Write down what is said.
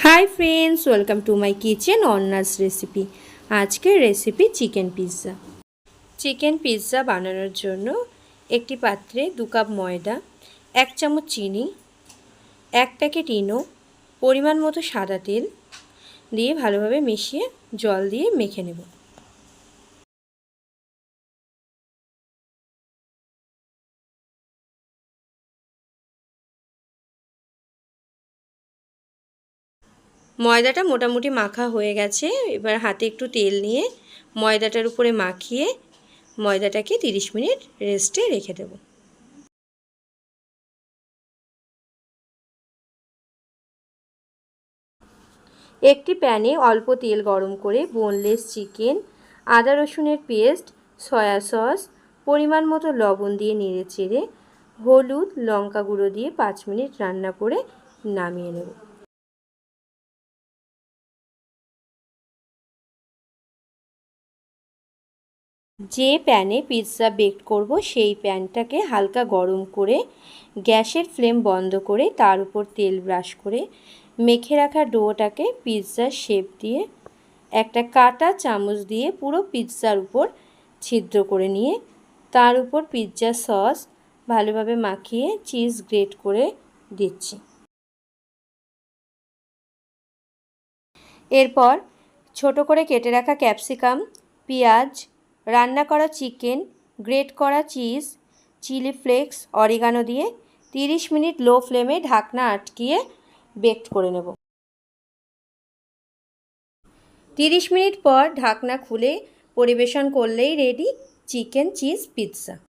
High friends, welcome to my kitchen Anna's recipe. আজকের recipe chicken pizza. Chicken pizza বানানোর জন্য একটি পাত্রে 2 কাপ ময়দা, 1 চামচ চিনি, 1 প্যাকেট ইনো, পরিমাণ মতো সাদা তেল দিয়ে ভালোভাবে মিশিয়ে জল দিয়ে মেখে নেব। ময়দাটা মোটামুটি মাখা হয়ে গেছে। এবার হাতে একটু তেল নিয়ে ময়দাটার উপরে মাখিয়ে ময়দাটাকে 30 মিনিট রেস্টে রেখে দেব। একটি প্যানে অল্প তেল গরম করে বোনলেস চিকেন, আদা রসুনের পেস্ট, সয়া সস, পরিমাণ মতো লবণ দিয়ে নেড়ে চেড়ে হলুদ লঙ্কা গুঁড়ো দিয়ে 5 মিনিট রান্না করে নামিয়ে নেব। যে প্যানে পিৎজা বেক করব সেই প্যানটাকে হালকা গরম করে গ্যাসের ফ্লেম বন্ধ করে তার উপর তেল ব্রাশ করে মেখে রাখা ডোটাকে পিৎজার শেপ দিয়ে একটা কাটা চামচ দিয়ে পুরো পিৎজার উপর ছিদ্র করে নিয়ে তার উপর পিৎজা সস ভালোভাবে মাখিয়ে চিজ গ্রেট করে দিচ্ছি। এরপর ছোট করে কেটে রাখা ক্যাপসিকাম, পেঁয়াজ, রান্না করা চিকেন, গ্রেট করা চিজ, চিলি ফ্লেক্স, অরিগানো দিয়ে 30 মিনিট লো ফ্লেমে ঢাকনা আটকিয়ে বেক করে নেব। 30 মিনিট পর ঢাকনা খুলে পরিবেশন করলেই রেডি চিকেন চিজ পিৎজা।